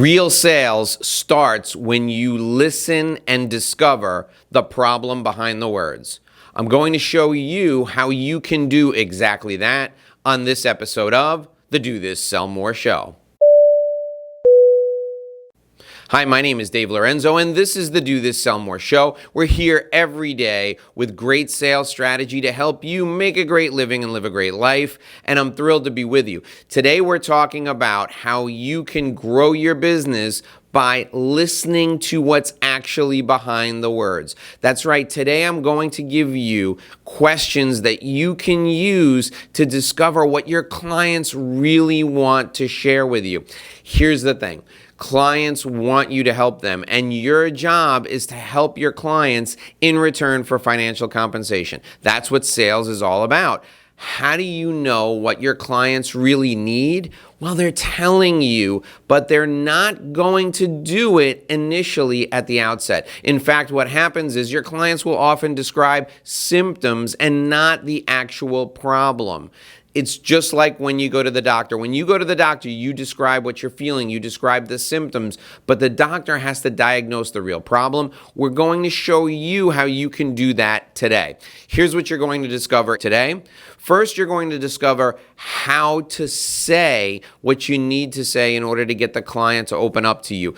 Real sales starts when you listen and discover the problem behind the words. I'm going to show you how you can do exactly that on this episode of the Do This, Sell More show. Hi, my name is Dave Lorenzo, and this is the Do This, Sell More show. We're here every day with great sales strategy to help you make a great living and live a great life, and I'm thrilled to be with you. Today, we're talking about how you can grow your business by listening to what's actually behind the words. That's right. Today, I'm going to give you questions that you can use to discover what your clients really want to share with you. Here's the thing. Clients want you to help them, and your job is to help your clients in return for financial compensation. That's what sales is all about. How do you know what your clients really need? Well, they're telling you, but they're not going to do it initially at the outset. In fact, what happens is your clients will often describe symptoms and not the actual problem. It's just like when you go to the doctor. When you go to the doctor, you describe what you're feeling, you describe the symptoms, but the doctor has to diagnose the real problem. We're going to show you how you can do that today. Here's what you're going to discover today. First, you're going to discover how to say what you need to say in order to get the client to open up to you.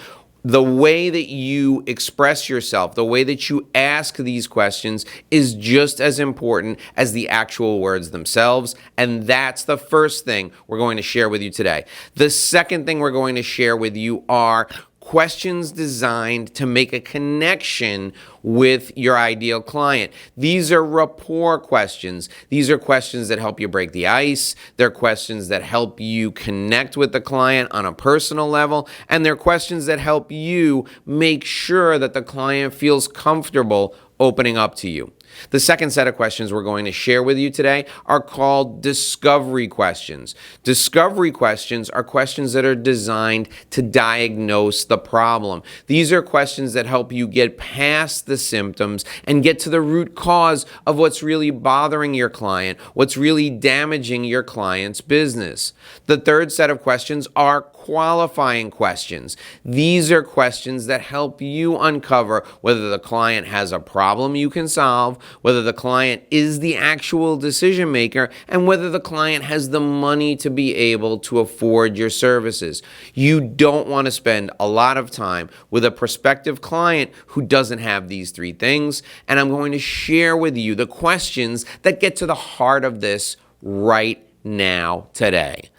The way that you express yourself, the way that you ask these questions is just as important as the actual words themselves. And that's the first thing we're going to share with you today. The second thing we're going to share with you are questions designed to make a connection with your ideal client. These are rapport questions. These are questions that help you break the ice. They're questions that help you connect with the client on a personal level. And they're questions that help you make sure that the client feels comfortable opening up to you. The second set of questions we're going to share with you today are called discovery questions. Discovery questions are questions that are designed to diagnose the problem. These are questions that help you get past the symptoms and get to the root cause of what's really bothering your client, what's really damaging your client's business. The third set of questions are qualifying questions. These are questions that help you uncover whether the client has a problem you can solve, whether the client is the actual decision maker, and whether the client has the money to be able to afford your services. You don't want to spend a lot of time with a prospective client who doesn't have these three things, and I'm going to share with you the questions that get to the heart of this right now, today.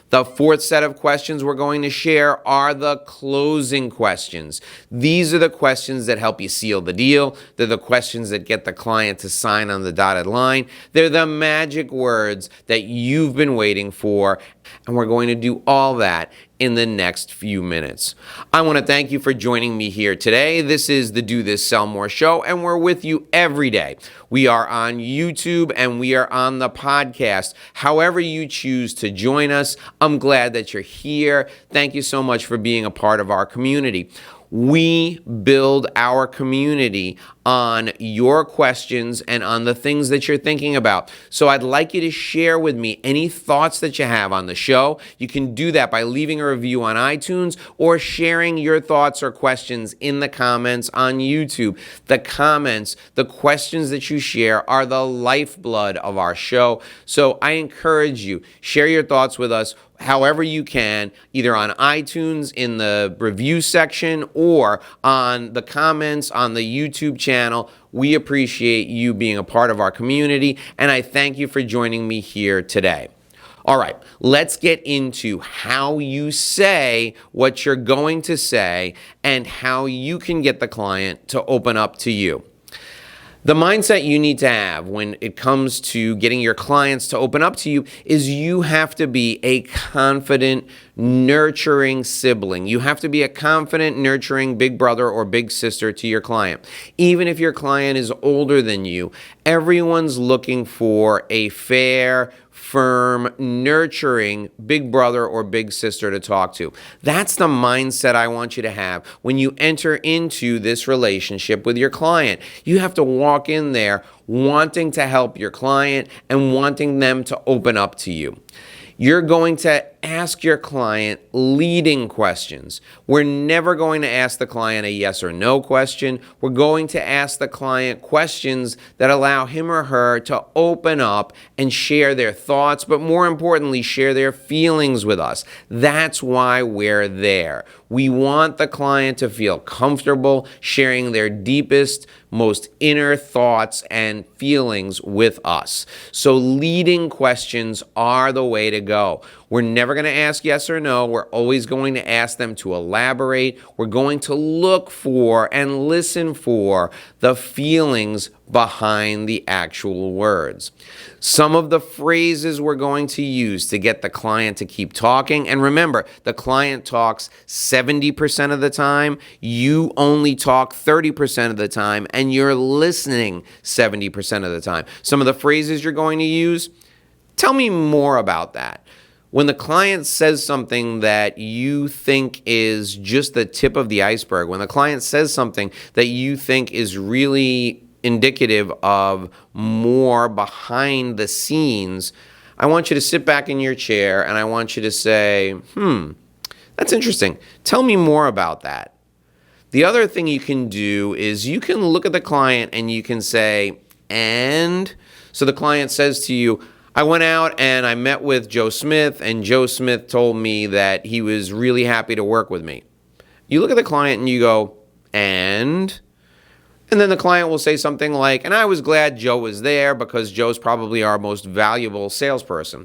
The fourth set of questions we're going to share are the closing questions. These are the questions that help you seal the deal. They're the questions that get the client to sign on the dotted line. They're the magic words that you've been waiting for, and we're going to do all that in the next few minutes. I want to thank you for joining me here today. This is the Do This, Sell More show, and we're with you every day. We are on YouTube and we are on the podcast. However you choose to join us, I'm glad that you're here. Thank you so much for being a part of our community. We build our community on your questions and on the things that you're thinking about. So I'd like you to share with me any thoughts that you have on the show. You can do that by leaving a review on iTunes or sharing your thoughts or questions in the comments on YouTube. The comments, the questions that you share are the lifeblood of our show. So I encourage you, share your thoughts with us however you can, either on iTunes in the review section or on the comments on the YouTube channel. We appreciate you being a part of our community, and I thank you for joining me here today. All right, let's get into how you say what you're going to say and how you can get the client to open up to you. The mindset you need to have when it comes to getting your clients to open up to you is you have to be a confident, nurturing sibling. You have to be a confident, nurturing big brother or big sister to your client. Even if your client is older than you, everyone's looking for a fair, firm, nurturing big brother or big sister to talk to. That's the mindset I want you to have when you enter into this relationship with your client. You have to walk in there wanting to help your client and wanting them to open up to you. You're going to ask your client leading questions. We're never going to ask the client a yes or no question. We're going to ask the client questions that allow him or her to open up and share their thoughts, but more importantly, share their feelings with us. That's why we're there. We want the client to feel comfortable sharing their deepest, most inner thoughts and feelings with us. So leading questions are the way to go. We're never going to ask yes or no. We're always going to ask them to elaborate. We're going to look for and listen for the feelings behind the actual words. Some of the phrases we're going to use to get the client to keep talking, and remember, the client talks 70% of the time, you only talk 30% of the time, and you're listening 70% of the time. Some of the phrases you're going to use, tell me more about that. When the client says something that you think is just the tip of the iceberg, when the client says something that you think is really indicative of more behind the scenes, I want you to sit back in your chair and I want you to say, that's interesting. Tell me more about that. The other thing you can do is you can look at the client and you can say, and? So the client says to you, I went out and I met with Joe Smith, and Joe Smith told me that he was really happy to work with me. You look at the client and you go, and? And then the client will say something like, and I was glad Joe was there because Joe's probably our most valuable salesperson.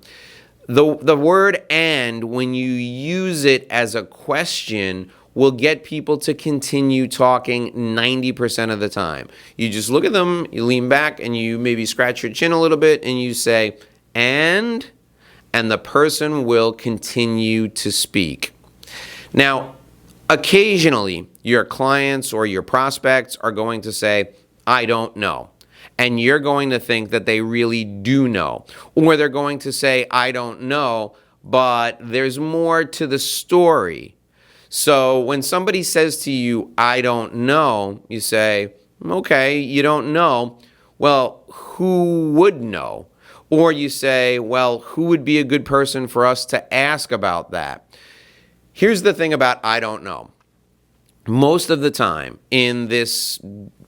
The word and, when you use it as a question, will get people to continue talking 90% of the time. You just look at them, you lean back, and you maybe scratch your chin a little bit, and you say, and the person will continue to speak. Now, occasionally, your clients or your prospects are going to say, I don't know. And you're going to think that they really do know. Or they're going to say, I don't know, but there's more to the story. So when somebody says to you, I don't know, you say, okay, you don't know. Well, who would know? Or you say, well, who would be a good person for us to ask about that? Here's the thing about I don't know. Most of the time in this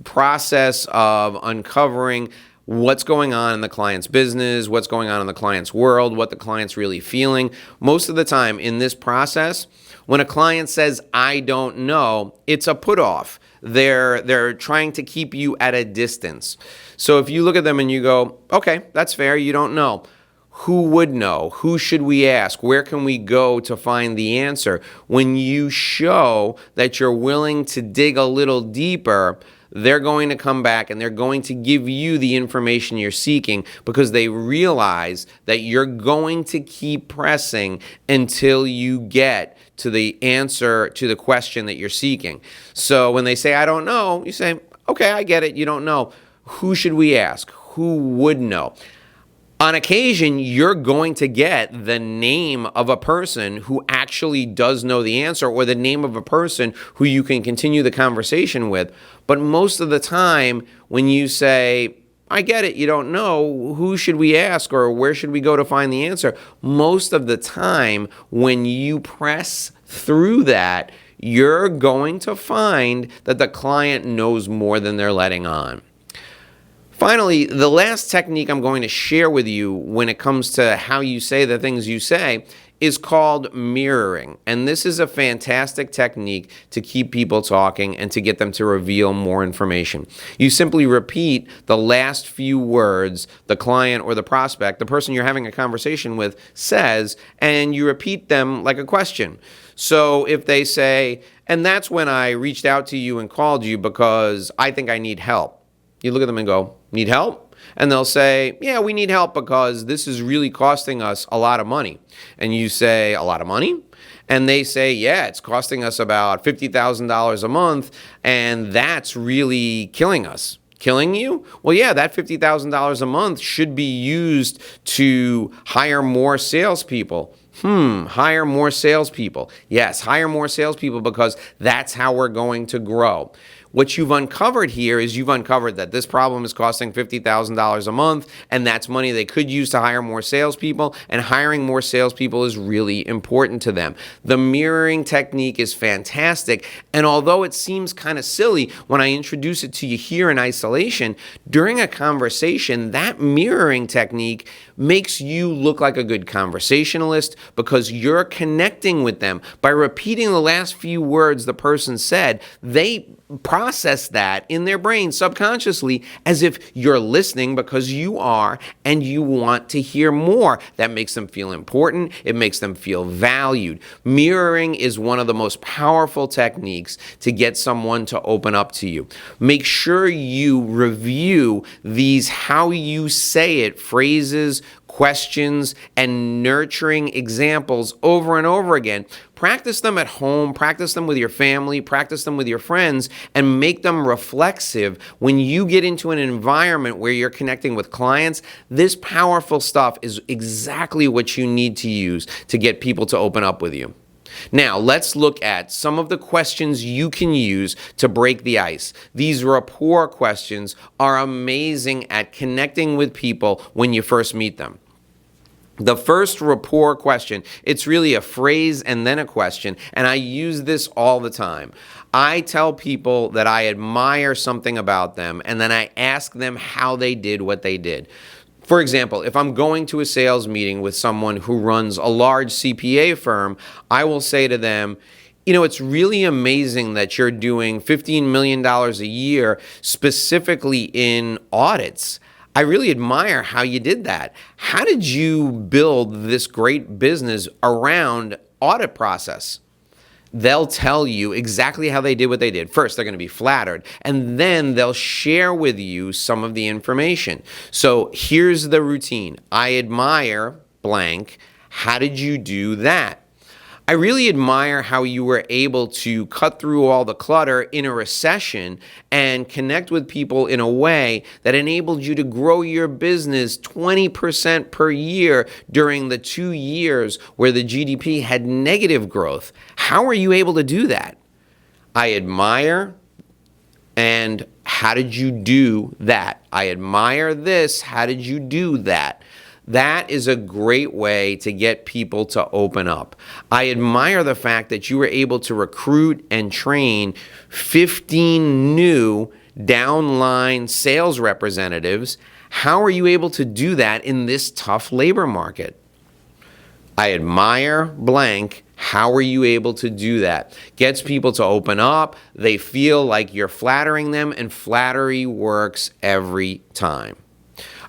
process of uncovering what's going on in the client's business, what's going on in the client's world, what the client's really feeling, most of the time in this process, when a client says, I don't know, it's a put off. They're trying to keep you at a distance. So if you look at them and you go, okay, that's fair, you don't know. Who would know? Who should we ask? Where can we go to find the answer? When you show that you're willing to dig a little deeper, they're going to come back and they're going to give you the information you're seeking because they realize that you're going to keep pressing until you get to the answer to the question that you're seeking. So when they say, I don't know, you say, okay, I get it, you don't know. Who should we ask? Who would know? On occasion, you're going to get the name of a person who actually does know the answer, or the name of a person who you can continue the conversation with. But most of the time, when you say, I get it, you don't know, who should we ask or where should we go to find the answer? Most of the time, when you press through that, you're going to find that the client knows more than they're letting on. Finally, the last technique I'm going to share with you when it comes to how you say the things you say is called mirroring. And this is a fantastic technique to keep people talking and to get them to reveal more information. You simply repeat the last few words the client or the prospect, the person you're having a conversation with, says, and you repeat them like a question. So if they say, and that's when I reached out to you and called you because I think I need help. You look at them and go, need help? And they'll say, yeah, we need help because this is really costing us a lot of money. And you say, a lot of money? And they say, yeah, it's costing us about $50,000 a month, and that's really killing us. Killing you? Well, yeah, that $50,000 a month should be used to hire more salespeople. Hire more salespeople. Yes, hire more salespeople because that's how we're going to grow. What you've uncovered here is you've uncovered that this problem is costing $50,000 a month, and that's money they could use to hire more salespeople, and hiring more salespeople is really important to them. The mirroring technique is fantastic, and although it seems kind of silly when I introduce it to you here in isolation, during a conversation, that mirroring technique makes you look like a good conversationalist because you're connecting with them. By repeating the last few words the person said, they process that in their brain subconsciously as if you're listening because you are and you want to hear more. That makes them feel important. It makes them feel valued. Mirroring is one of the most powerful techniques to get someone to open up to you. Make sure you review these how you say it phrases, questions, and nurturing examples over and over again. Practice them at home, practice them with your family, practice them with your friends, and make them reflexive. When you get into an environment where you're connecting with clients, this powerful stuff is exactly what you need to use to get people to open up with you. Now, let's look at some of the questions you can use to break the ice. These rapport questions are amazing at connecting with people when you first meet them. The first rapport question, it's really a phrase and then a question, and I use this all the time. I tell people that I admire something about them, and then I ask them how they did what they did. For example, if I'm going to a sales meeting with someone who runs a large CPA firm, I will say to them, it's really amazing that you're doing $15 million a year specifically in audits. I really admire how you did that. How did you build this great business around audit process? They'll tell you exactly how they did what they did. First, they're going to be flattered, and then they'll share with you some of the information. So here's the routine. I admire blank. How did you do that? I really admire how you were able to cut through all the clutter in a recession and connect with people in a way that enabled you to grow your business 20% per year during the 2 years where the GDP had negative growth. How are you able to do that? I admire, and how did you do that? I admire this. How did you do that? That is a great way to get people to open up. I admire the fact that you were able to recruit and train 15 new downline sales representatives. How are you able to do that in this tough labor market? I admire blank. How are you able to do that? Gets people to open up. They feel like you're flattering them, and flattery works every time.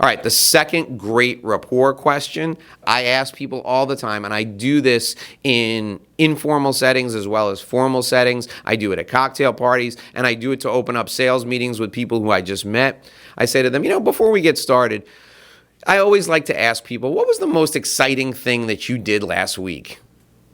All right, the second great rapport question, I ask people all the time, and I do this in informal settings as well as formal settings. I do it at cocktail parties, and I do it to open up sales meetings with people who I just met. I say to them, before we get started, I always like to ask people, what was the most exciting thing that you did last week?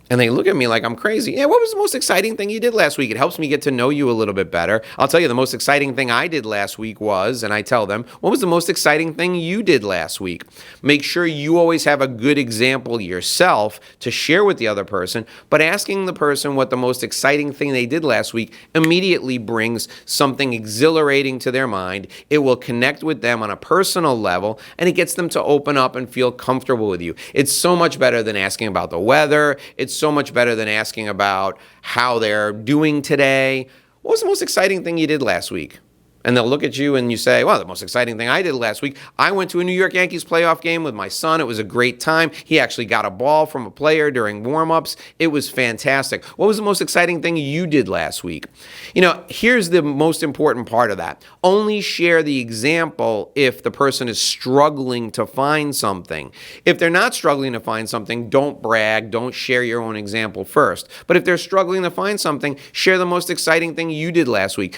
And they look at me like I'm crazy. Yeah, what was the most exciting thing you did last week? It helps me get to know you a little bit better. I'll tell you the most exciting thing I did last week was, and I tell them, what was the most exciting thing you did last week? Make sure you always have a good example yourself to share with the other person, but asking the person what the most exciting thing they did last week immediately brings something exhilarating to their mind. It will connect with them on a personal level, and it gets them to open up and feel comfortable with you. It's so much better than asking about the weather. It's so much better than asking about how they're doing today. What was the most exciting thing you did last week? And they'll look at you and you say, well, the most exciting thing I did last week, I went to a New York Yankees playoff game with my son. It was a great time. He actually got a ball from a player during warm-ups. It was fantastic. What was the most exciting thing you did last week? Here's the most important part of that. Only share the example if the person is struggling to find something. If they're not struggling to find something, don't brag. Don't share your own example first. But if they're struggling to find something, share the most exciting thing you did last week.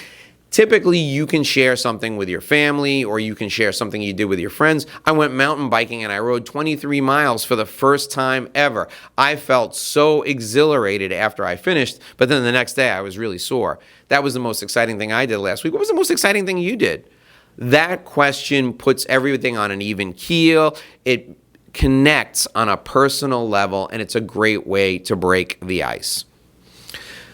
Typically, you can share something with your family or you can share something you did with your friends. I went mountain biking and I rode 23 miles for the first time ever. I felt so exhilarated after I finished, but then the next day I was really sore. That was the most exciting thing I did last week. What was the most exciting thing you did? That question puts everything on an even keel. It connects on a personal level, and it's a great way to break the ice.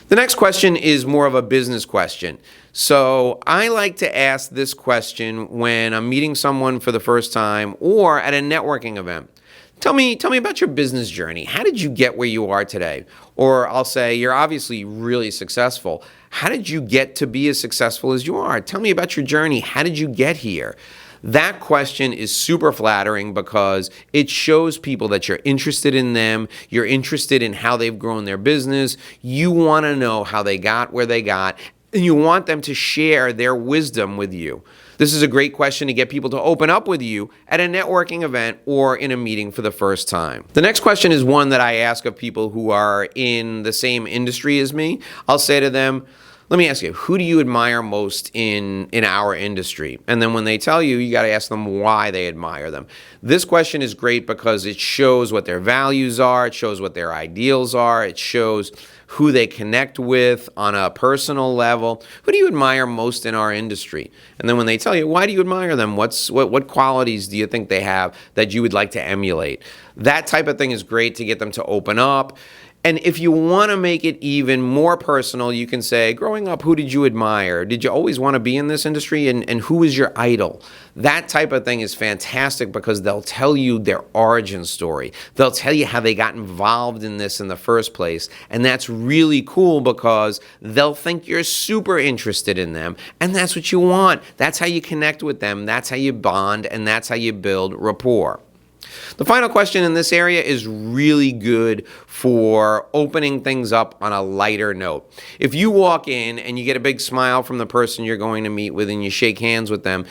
The next question is more of a business question. So I like to ask this question when I'm meeting someone for the first time or at a networking event. Tell me about your business journey. How did you get where you are today? Or I'll say, you're obviously really successful. How did you get to be as successful as you are? Tell me about your journey. How did you get here? That question is super flattering because it shows people that you're interested in them, you're interested in how they've grown their business, you want to know how they got where they got, and you want them to share their wisdom with you. This is a great question to get people to open up with you at a networking event or in a meeting for the first time. The next question is one that I ask of people who are in the same industry as me. I'll say to them, let me ask you, who do you admire most in our industry? And then when they tell you, you got to ask them why they admire them. This question is great because it shows what their values are, it shows what their ideals are, it shows who they connect with on a personal level. Who do you admire most in our industry? And then when they tell you, why do you admire them? What qualities do you think they have that you would like to emulate? That type of thing is great to get them to open up. And if you want to make it even more personal, you can say, growing up, who did you admire? Did you always want to be in this industry? And who is your idol? That type of thing is fantastic because they'll tell you their origin story. They'll tell you how they got involved in this in the first place. And that's really cool because they'll think you're super interested in them. And that's what you want. That's how you connect with them. That's how you bond. And that's how you build rapport. The final question in this area is really good for opening things up on a lighter note. If you walk in and you get a big smile from the person you're going to meet with and you shake hands with them,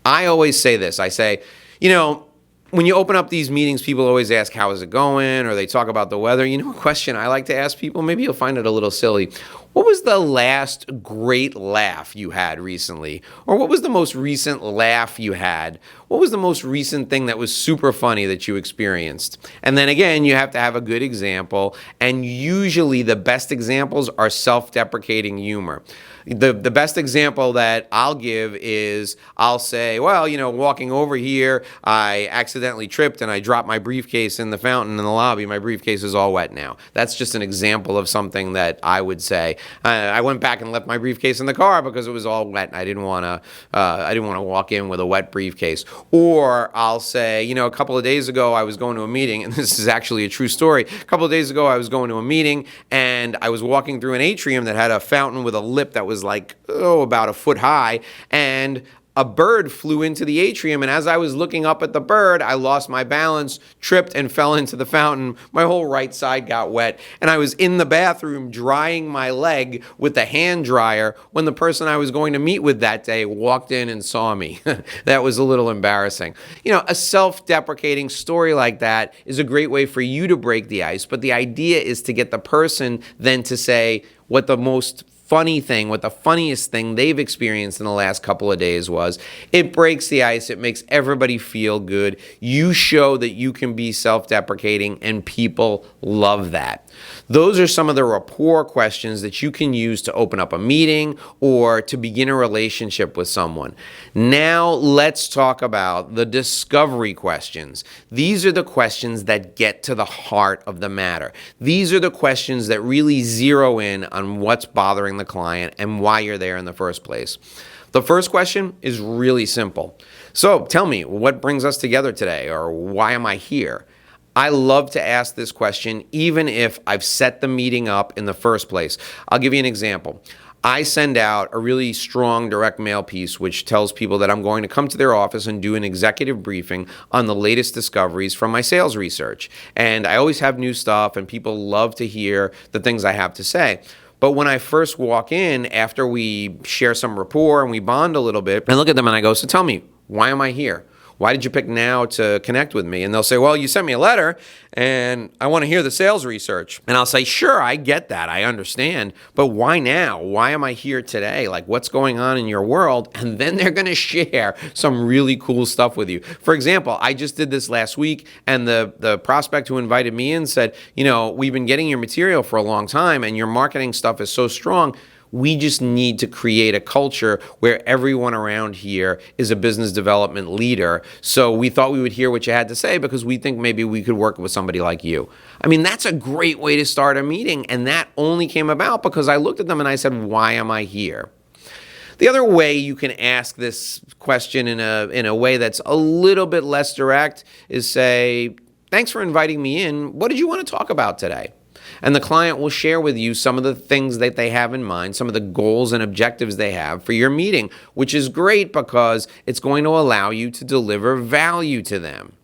I always say this. I say, when you open up these meetings, people always ask, how is it going? Or they talk about the weather. You know a question I like to ask people? Maybe you'll find it a little silly. What was the last great laugh you had recently? Or what was the most recent laugh you had? What was the most recent thing that was super funny that you experienced? And then again, you have to have a good example. And usually the best examples are self-deprecating humor. The best example that I'll give is I'll say, well, walking over here, I accidentally tripped and I dropped my briefcase in the fountain in the lobby. My briefcase is all wet now. That's just an example of something that I would say. I went back and left my briefcase in the car because it was all wet and I didn't want to walk in with a wet briefcase. Or I'll say, a couple of days ago I was going to a meeting, and this is actually a true story. A couple of days ago I was going to a meeting and I was walking through an atrium that had a fountain with a lip that was about a foot high, and a bird flew into the atrium, and as I was looking up at the bird, I lost my balance, tripped, and fell into the fountain. My whole right side got wet, and I was in the bathroom drying my leg with the hand dryer when the person I was going to meet with that day walked in and saw me. That was a little embarrassing. A self-deprecating story like that is a great way for you to break the ice, but the idea is to get the person then to say what the funniest thing they've experienced in the last couple of days was. It breaks the ice. It makes everybody feel good. You show that you can be self-deprecating, and people love that. Those are some of the rapport questions that you can use to open up a meeting or to begin a relationship with someone. Now let's talk about the discovery questions. These are the questions that get to the heart of the matter. These are the questions that really zero in on what's bothering the client and why you're there in the first place. The first question is really simple. So tell me, what brings us together today, or why am I here? I love to ask this question even if I've set the meeting up in the first place. I'll give you an example. I send out a really strong direct mail piece which tells people that I'm going to come to their office and do an executive briefing on the latest discoveries from my sales research. And I always have new stuff, and people love to hear the things I have to say. But when I first walk in, after we share some rapport and we bond a little bit, I look at them and I go, so tell me, why am I here? Why did you pick now to connect with me? And they'll say, well, you sent me a letter and I want to hear the sales research. And I'll say, sure, I get that. I understand. But why now? Why am I here today? What's going on in your world? And then they're going to share some really cool stuff with you. For example, I just did this last week, and the prospect who invited me in said, we've been getting your material for a long time and your marketing stuff is so strong. We just need to create a culture where everyone around here is a business development leader. So we thought we would hear what you had to say because we think maybe we could work with somebody like you. I mean, that's a great way to start a meeting. And that only came about because I looked at them and I said, why am I here? The other way you can ask this question in a way that's a little bit less direct is say, thanks for inviting me in. What did you want to talk about today? And the client will share with you some of the things that they have in mind, some of the goals and objectives they have for your meeting, which is great because it's going to allow you to deliver value to them.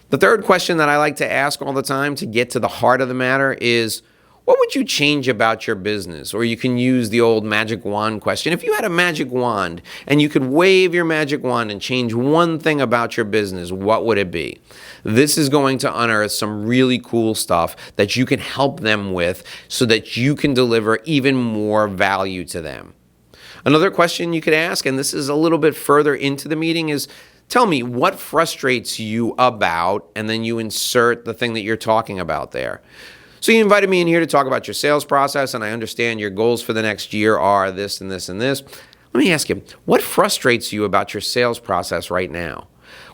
The third question that I like to ask all the time to get to the heart of the matter is, what would you change about your business? Or you can use the old magic wand question. If you had a magic wand and you could wave your magic wand and change one thing about your business, what would it be? This is going to unearth some really cool stuff that you can help them with so that you can deliver even more value to them. Another question you could ask, and this is a little bit further into the meeting, is tell me what frustrates you about, and then you insert the thing that you're talking about there. So you invited me in here to talk about your sales process, and I understand your goals for the next year are this and this and this. Let me ask you, what frustrates you about your sales process right now?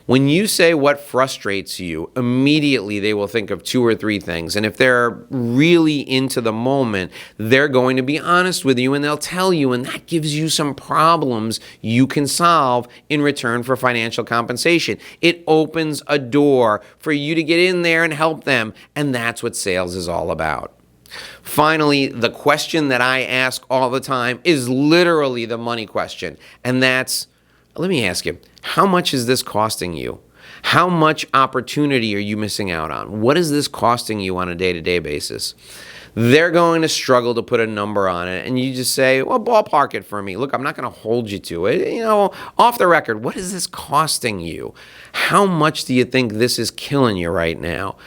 When you say what frustrates you, immediately they will think of 2 or 3 things. And if they're really into the moment, they're going to be honest with you and they'll tell you, and that gives you some problems you can solve in return for financial compensation. It opens a door for you to get in there and help them, and that's what sales is all about. Finally, the question that I ask all the time is literally the money question, and that's, let me ask you, how much is this costing you? How much opportunity are you missing out on? What is this costing you on a day-to-day basis? They're going to struggle to put a number on it, and you just say, well, ballpark it for me. Look, I'm not going to hold you to it. Off the record, what is this costing you? How much do you think this is killing you right now?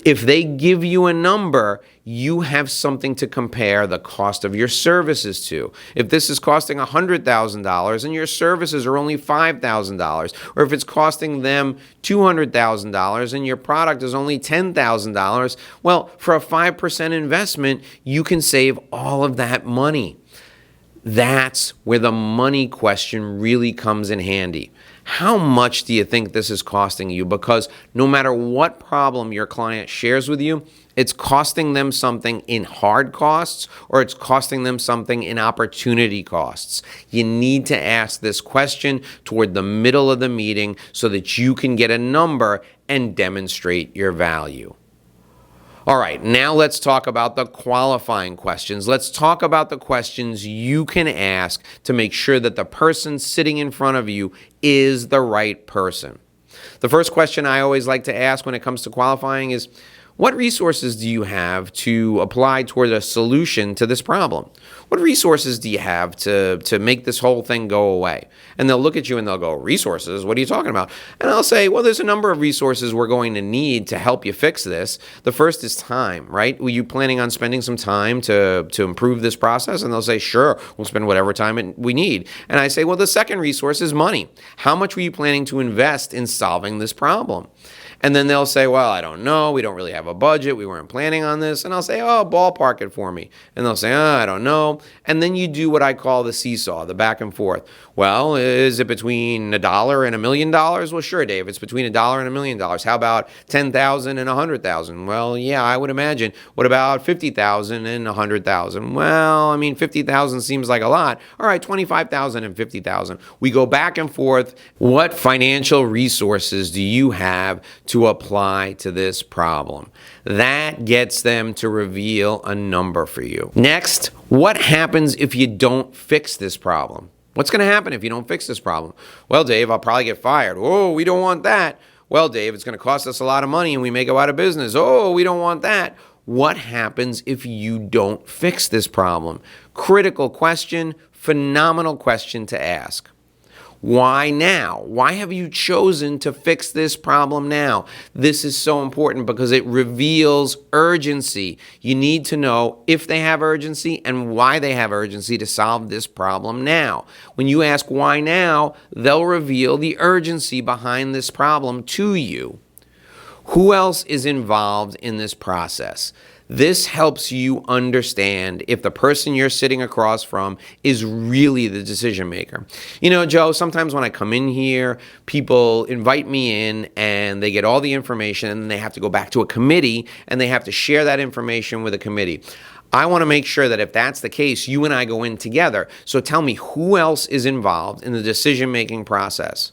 If they give you a number, you have something to compare the cost of your services to. If this is costing $100,000 and your services are only $5,000, or if it's costing them $200,000 and your product is only $10,000, well, for a 5% investment, you can save all of that money. That's where the money question really comes in handy. How much do you think this is costing you? Because no matter what problem your client shares with you, it's costing them something in hard costs or it's costing them something in opportunity costs. You need to ask this question toward the middle of the meeting so that you can get a number and demonstrate your value. All right, now let's talk about the qualifying questions. Let's talk about the questions you can ask to make sure that the person sitting in front of you is the right person. The first question I always like to ask when it comes to qualifying is, what resources do you have to apply toward a solution to this problem? What resources do you have to make this whole thing go away? And they'll look at you and they'll go, resources? What are you talking about? And I'll say, well, there's a number of resources we're going to need to help you fix this. The first is time, right? Were you planning on spending some time to improve this process? And they'll say, sure, we'll spend whatever time we need. And I say, well, the second resource is money. How much were you planning to invest in solving this problem? And then they'll say, well, I don't know. We don't really have a budget. We weren't planning on this. And I'll say, oh, ballpark it for me. And they'll say, oh, I don't know. And then you do what I call the seesaw, the back and forth. Well, is it between $1 and $1 million? Well, sure, Dave. It's between $1 and $1 million. How about 10,000 and 100,000? Well, yeah, I would imagine. What about 50,000 and 100,000? Well, I mean, 50,000 seems like a lot. All right, 25,000 and 50,000. We go back and forth. What financial resources do you have to apply to this problem? That gets them to reveal a number for you. Next, what happens if you don't fix this problem? What's going to happen if you don't fix this problem? Well, Dave, I'll probably get fired. Oh, we don't want that. Well, Dave, it's going to cost us a lot of money and we may go out of business. Oh, we don't want that. What happens if you don't fix this problem? Critical question, phenomenal question to ask. Why now? Why have you chosen to fix this problem now? This is so important because it reveals urgency. You need to know if they have urgency and why they have urgency to solve this problem now. When you ask why now, they'll reveal the urgency behind this problem to you. Who else is involved in this process? This helps you understand if the person you're sitting across from is really the decision maker. You know, Joe, sometimes when I come in here, people invite me in and they get all the information and they have to go back to a committee and they have to share that information with a committee. I want to make sure that if that's the case, you and I go in together. So tell me, who else is involved in the decision-making process?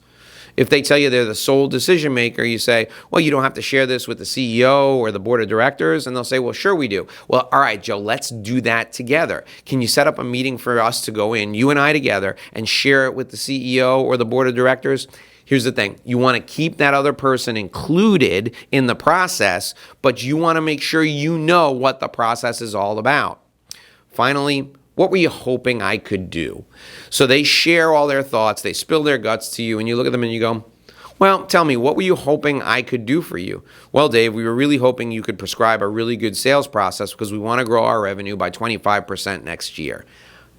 If they tell you they're the sole decision maker, you say, well, you don't have to share this with the CEO or the board of directors. And they'll say, well, sure we do. Well, all right, Joe, let's do that together. Can you set up a meeting for us to go in, you and I together, and share it with the CEO or the board of directors? Here's the thing. You want to keep that other person included in the process, but you want to make sure you know what the process is all about. Finally, what were you hoping I could do? So they share all their thoughts, they spill their guts to you, and you look at them and you go, well, tell me, what were you hoping I could do for you? Well, Dave, we were really hoping you could prescribe a really good sales process because we want to grow our revenue by 25% next year.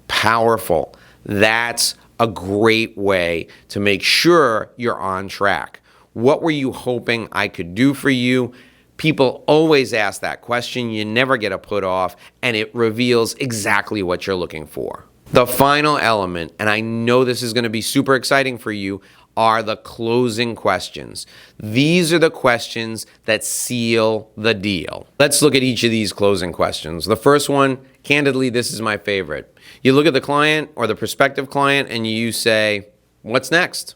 Powerful. That's a great way to make sure you're on track. What were you hoping I could do for you? People always ask that question. You never get a put off, and it reveals exactly what you're looking for. The final element, and I know this is going to be super exciting for you, are the closing questions. These are the questions that seal the deal. Let's look at each of these closing questions. The first one, candidly, this is my favorite. You look at the client or the prospective client and you say, what's next?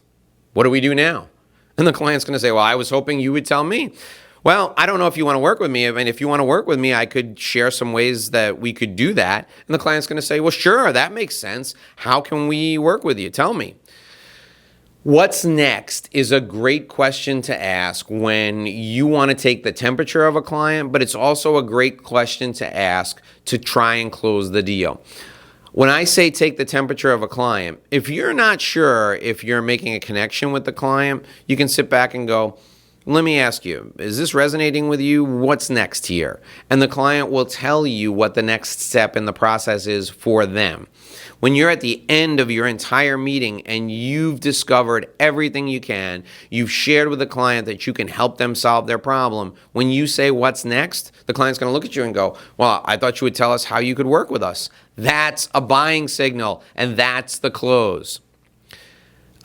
What do we do now? And the client's going to say, well, I was hoping you would tell me. Well, I don't know if you want to work with me. I mean, if you want to work with me, I could share some ways that we could do that. And the client's going to say, well, sure, that makes sense. How can we work with you? Tell me. What's next is a great question to ask when you want to take the temperature of a client, but it's also a great question to ask to try and close the deal. When I say take the temperature of a client, if you're not sure if you're making a connection with the client, you can sit back and go, let me ask you, is this resonating with you? What's next here? And the client will tell you what the next step in the process is for them. When you're at the end of your entire meeting and you've discovered everything you can, you've shared with the client that you can help them solve their problem, when you say what's next, the client's going to look at you and go, well, I thought you would tell us how you could work with us. That's a buying signal, and that's the close.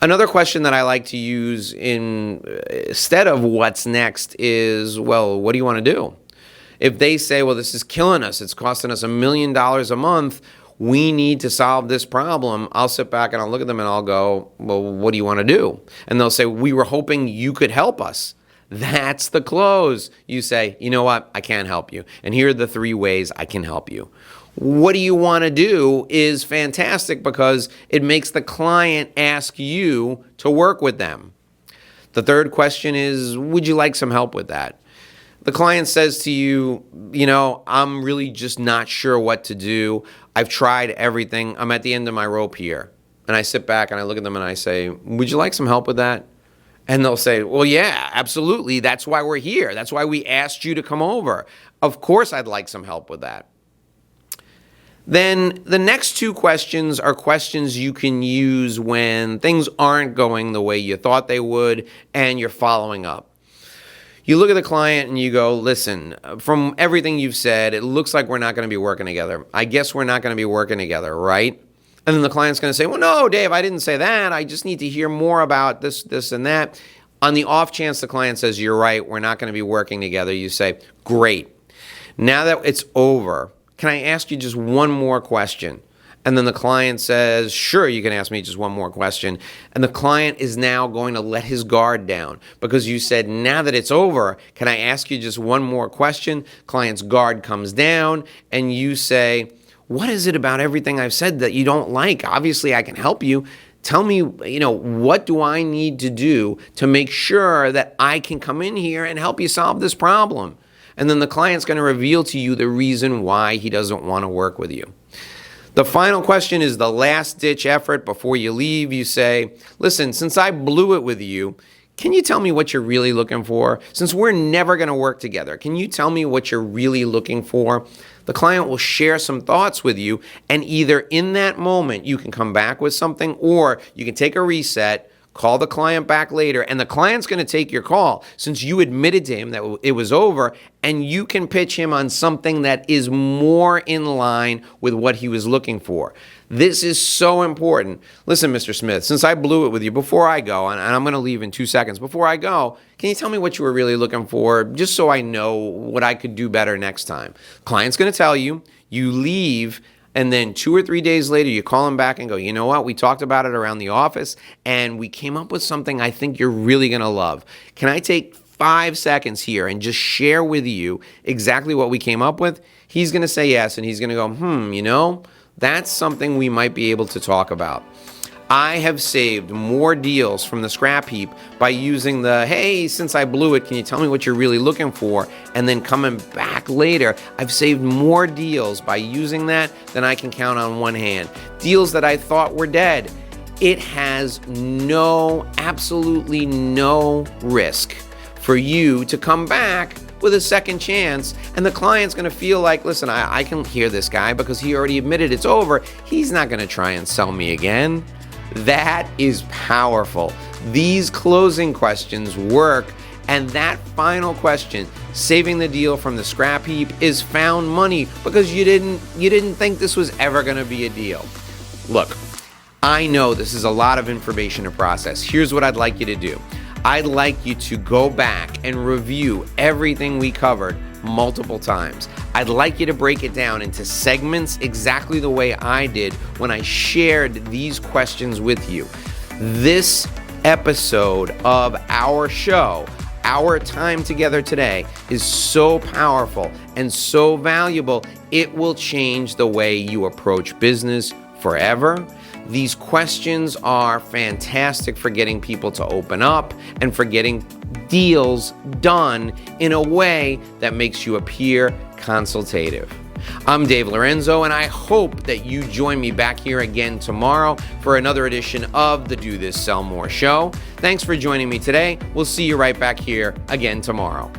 Another question that I like to use instead of what's next is, well, what do you want to do? If they say, well, this is killing us, it's costing us $1 million a month, we need to solve this problem, I'll sit back and I'll look at them and I'll go, well, what do you want to do? And they'll say, we were hoping you could help us. That's the close. You say, you know what? I can't help you. And here are the 3 ways I can help you. What do you want to do is fantastic because it makes the client ask you to work with them. The third question is, would you like some help with that? The client says to you, you know, I'm really just not sure what to do. I've tried everything. I'm at the end of my rope here. And I sit back and I look at them and I say, would you like some help with that? And they'll say, well, yeah, absolutely. That's why we're here. That's why we asked you to come over. Of course I'd like some help with that. Then the next 2 questions are questions you can use when things aren't going the way you thought they would and you're following up. You look at the client and you go, listen, from everything you've said, it looks like we're not going to be working together. I guess we're not going to be working together, right? And then the client's going to say, well, no, Dave, I didn't say that. I just need to hear more about this, and that. On the off chance the client says, you're right, we're not going to be working together, you say, great. Now that it's over, can I ask you just one more question? And then the client says, sure, you can ask me just one more question. And the client is now going to let his guard down because you said, now that it's over, can I ask you just one more question? Client's guard comes down and you say, what is it about everything I've said that you don't like? Obviously, I can help you. Tell me, what do I need to do to make sure that I can come in here and help you solve this problem? And then the client's going to reveal to you the reason why he doesn't want to work with you. The final question is the last-ditch effort before you leave. You say, listen, since I blew it with you, can you tell me what you're really looking for? Since we're never going to work together, can you tell me what you're really looking for? The client will share some thoughts with you, and either in that moment you can come back with something or you can take a reset, call the client back later, and the client's going to take your call since you admitted to him that it was over, and you can pitch him on something that is more in line with what he was looking for. This is so important. Listen, Mr. Smith, since I blew it with you, before I go, and I'm going to leave in 2 seconds, before I go, can you tell me what you were really looking for, just so I know what I could do better next time? Client's going to tell you, you leave, and then 2 or 3 days later, you call him back and go, you know what? We talked about it around the office, and we came up with something I think you're really going to love. Can I take 5 seconds here and just share with you exactly what we came up with? He's going to say yes, and he's going to go, that's something we might be able to talk about. I have saved more deals from the scrap heap by using the, hey, since I blew it, can you tell me what you're really looking for? And then coming back later, I've saved more deals by using that than I can count on one hand. Deals that I thought were dead. It has absolutely no risk for you to come back with a second chance, and the client's going to feel like, listen, I can hear this guy because he already admitted it's over. He's not going to try and sell me again. That is powerful. These closing questions work, and that final question, saving the deal from the scrap heap, is found money because you didn't think this was ever going to be a deal. Look, I know this is a lot of information to process. Here's what I'd like you to do. I'd like you to go back and review everything we covered multiple times. I'd like you to break it down into segments exactly the way I did when I shared these questions with you. This episode of our show, our time together today, is so powerful and so valuable, it will change the way you approach business forever. These questions are fantastic for getting people to open up and for getting deals done in a way that makes you appear consultative. I'm Dave Lorenzo, and I hope that you join me back here again tomorrow for another edition of the Do This, Sell More show. Thanks for joining me today. We'll see you right back here again tomorrow.